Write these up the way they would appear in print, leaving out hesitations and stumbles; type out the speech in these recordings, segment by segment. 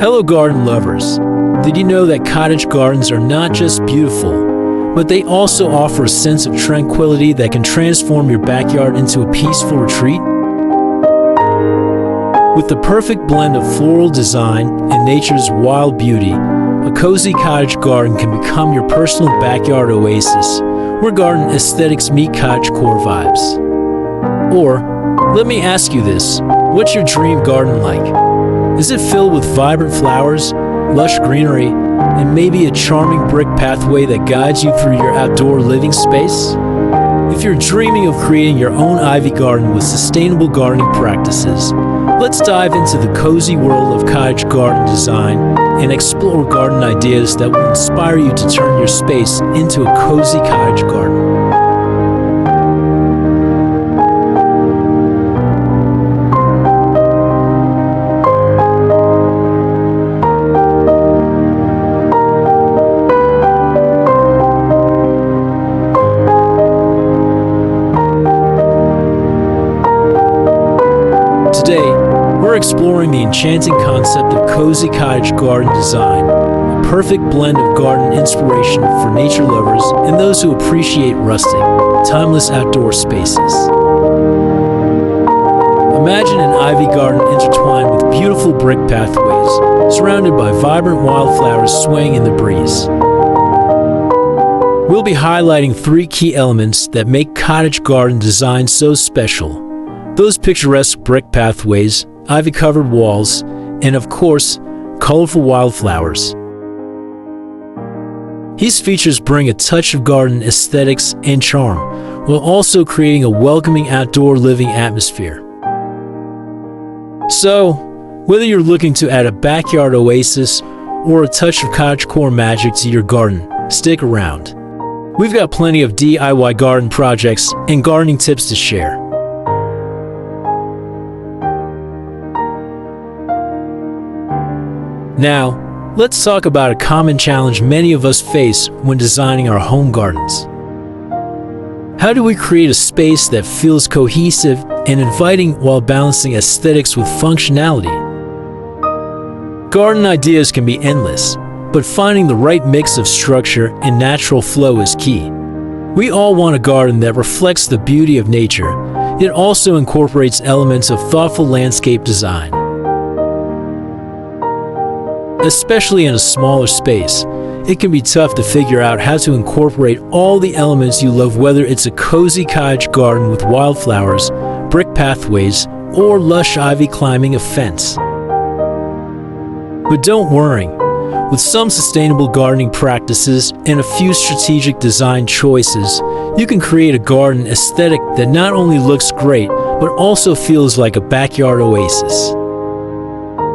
Hello garden lovers! Did you know that cottage gardens are not just beautiful, but they also offer a sense of tranquility that can transform your backyard into a peaceful retreat? With the perfect blend of floral design and nature's wild beauty, a cozy cottage garden can become your personal backyard oasis, where garden aesthetics meet cottagecore vibes. Or, let me ask you this, what's your dream garden like? Is it filled with vibrant flowers, lush greenery, and maybe a charming brick pathway that guides you through your outdoor living space? If you're dreaming of creating your own ivy garden with sustainable gardening practices, let's dive into the cozy world of cottage garden design and explore garden ideas that will inspire you to turn your space into a cozy cottage garden. Today, we're exploring the enchanting concept of cozy cottage garden design, a perfect blend of garden inspiration for nature lovers and those who appreciate rustic, timeless outdoor spaces. Imagine an ivy garden intertwined with beautiful brick pathways, surrounded by vibrant wildflowers swaying in the breeze. We'll be highlighting three key elements that make cottage garden design so special: those picturesque brick pathways, ivy-covered walls, and of course, colorful wildflowers. These features bring a touch of garden aesthetics and charm, while also creating a welcoming outdoor living atmosphere. So, whether you're looking to add a backyard oasis or a touch of cottagecore magic to your garden, stick around. We've got plenty of DIY garden projects and gardening tips to share. Now, let's talk about a common challenge many of us face when designing our home gardens. How do we create a space that feels cohesive and inviting while balancing aesthetics with functionality? Garden ideas can be endless, but finding the right mix of structure and natural flow is key. We all want a garden that reflects the beauty of nature, yet also incorporates elements of thoughtful landscape design. Especially in a smaller space, it can be tough to figure out how to incorporate all the elements you love, whether it's a cozy cottage garden with wildflowers, brick pathways, or lush ivy climbing a fence. But don't worry, with some sustainable gardening practices and a few strategic design choices, you can create a garden aesthetic that not only looks great, but also feels like a backyard oasis.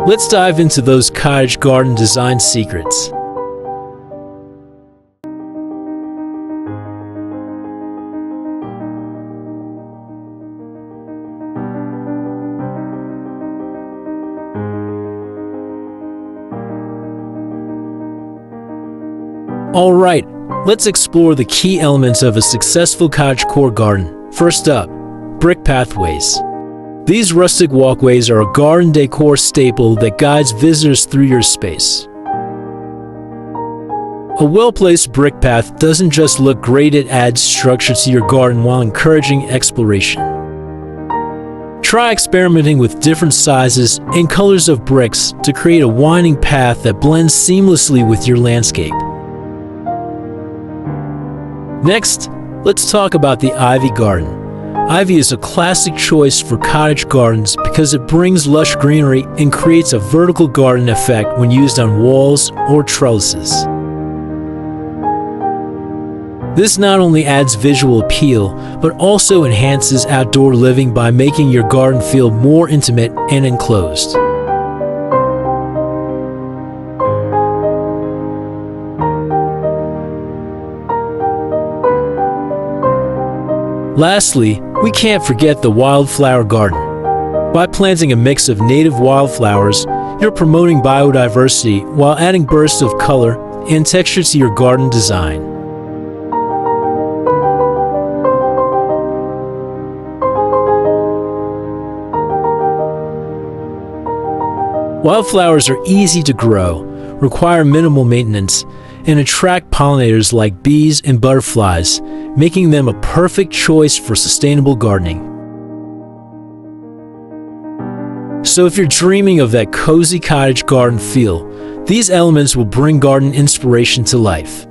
Let's dive into those cottage garden design secrets. Alright, let's explore the key elements of a successful cottagecore garden. First up, brick pathways. These rustic walkways are a garden decor staple that guides visitors through your space. A well-placed brick path doesn't just look great, it adds structure to your garden while encouraging exploration. Try experimenting with different sizes and colors of bricks to create a winding path that blends seamlessly with your landscape. Next, let's talk about the ivy garden. Ivy is a classic choice for cottage gardens because it brings lush greenery and creates a vertical garden effect when used on walls or trellises. This not only adds visual appeal, but also enhances outdoor living by making your garden feel more intimate and enclosed. Lastly, we can't forget the wildflower garden. By planting a mix of native wildflowers, you're promoting biodiversity while adding bursts of color and texture to your garden design. Wildflowers are easy to grow, require minimal maintenance, and attract pollinators like bees and butterflies, making them a perfect choice for sustainable gardening. So if you're dreaming of that cozy cottage garden feel, these elements will bring garden inspiration to life.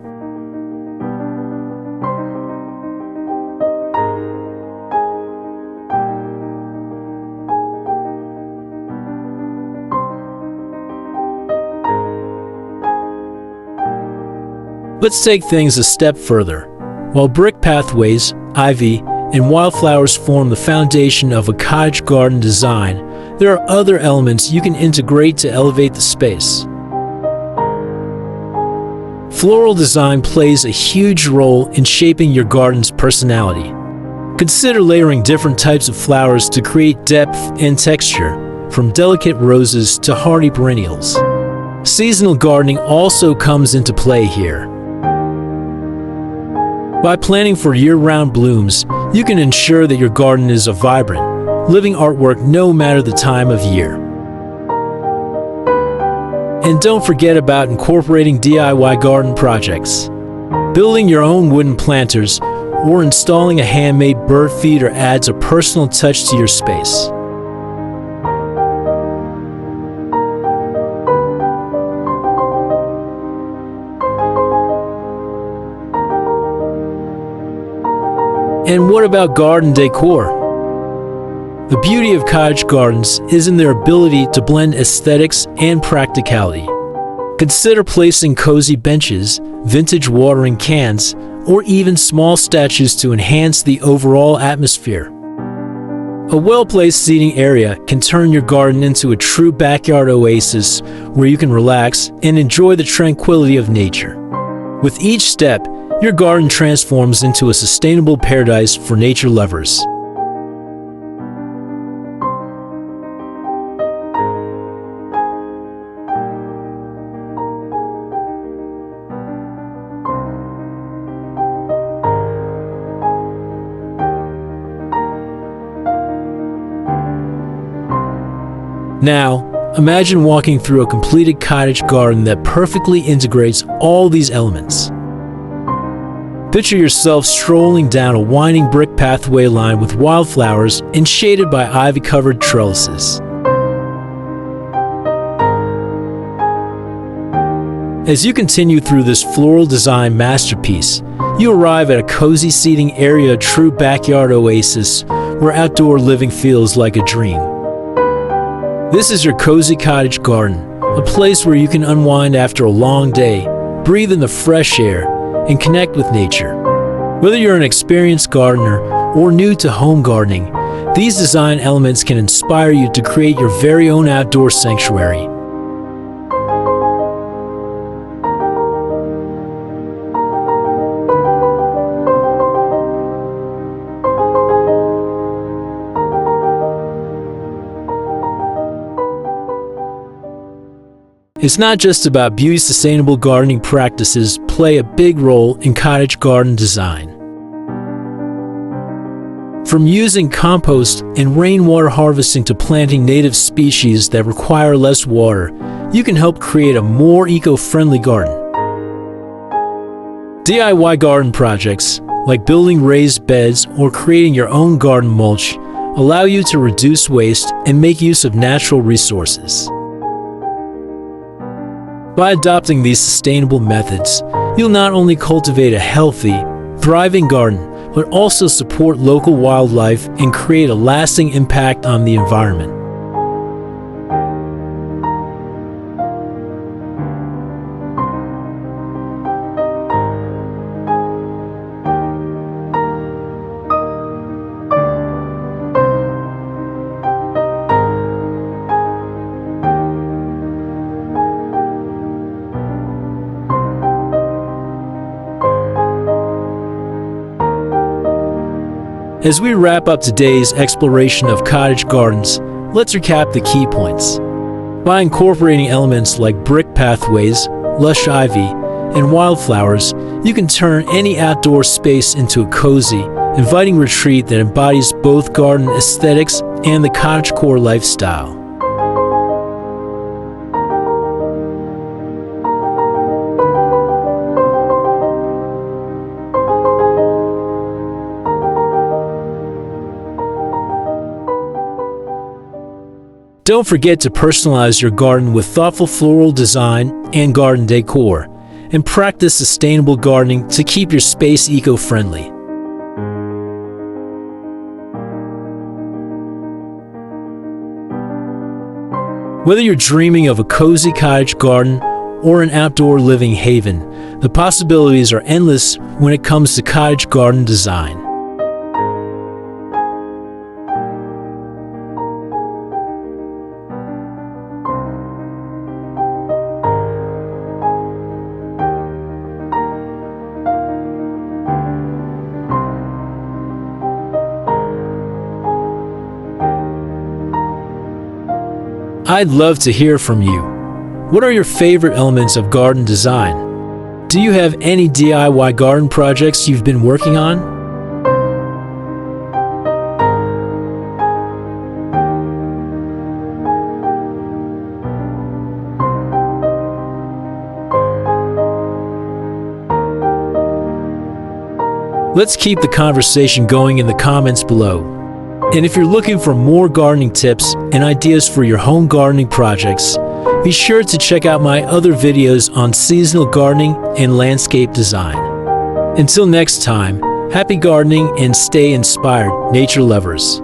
Let's take things a step further. While brick pathways, ivy, and wildflowers form the foundation of a cottage garden design, there are other elements you can integrate to elevate the space. Floral design plays a huge role in shaping your garden's personality. Consider layering different types of flowers to create depth and texture, from delicate roses to hardy perennials. Seasonal gardening also comes into play here. By planning for year-round blooms, you can ensure that your garden is a vibrant, living artwork no matter the time of year. And don't forget about incorporating DIY garden projects. Building your own wooden planters or installing a handmade bird feeder adds a personal touch to your space. And what about garden decor? The beauty of cottage gardens is in their ability to blend aesthetics and practicality. Consider placing cozy benches, vintage watering cans, or even small statues to enhance the overall atmosphere. A well-placed seating area can turn your garden into a true backyard oasis where you can relax and enjoy the tranquility of nature. With each step, your garden transforms into a sustainable paradise for nature lovers. Now, imagine walking through a completed cottage garden that perfectly integrates all these elements. Picture yourself strolling down a winding brick pathway lined with wildflowers and shaded by ivy-covered trellises. As you continue through this floral design masterpiece, you arrive at a cozy seating area, a true backyard oasis where outdoor living feels like a dream. This is your cozy cottage garden, a place where you can unwind after a long day, breathe in the fresh air, and connect with nature. Whether you're an experienced gardener or new to home gardening, these design elements can inspire you to create your very own outdoor sanctuary. It's not just about beauty. Sustainable gardening practices play a big role in cottage garden design. From using compost and rainwater harvesting to planting native species that require less water, you can help create a more eco-friendly garden. DIY garden projects, like building raised beds or creating your own garden mulch, allow you to reduce waste and make use of natural resources. By adopting these sustainable methods, you'll not only cultivate a healthy, thriving garden, but also support local wildlife and create a lasting impact on the environment. As we wrap up today's exploration of cottage gardens, let's recap the key points. By incorporating elements like brick pathways, lush ivy, and wildflowers, you can turn any outdoor space into a cozy, inviting retreat that embodies both garden aesthetics and the cottagecore lifestyle. Don't forget to personalize your garden with thoughtful floral design and garden decor, and practice sustainable gardening to keep your space eco-friendly. Whether you're dreaming of a cozy cottage garden or an outdoor living haven, the possibilities are endless when it comes to cottage garden design. I'd love to hear from you. What are your favorite elements of garden design? Do you have any DIY garden projects you've been working on? Let's keep the conversation going in the comments below. And if you're looking for more gardening tips and ideas for your home gardening projects, be sure to check out my other videos on seasonal gardening and landscape design. Until next time, happy gardening and stay inspired, nature lovers.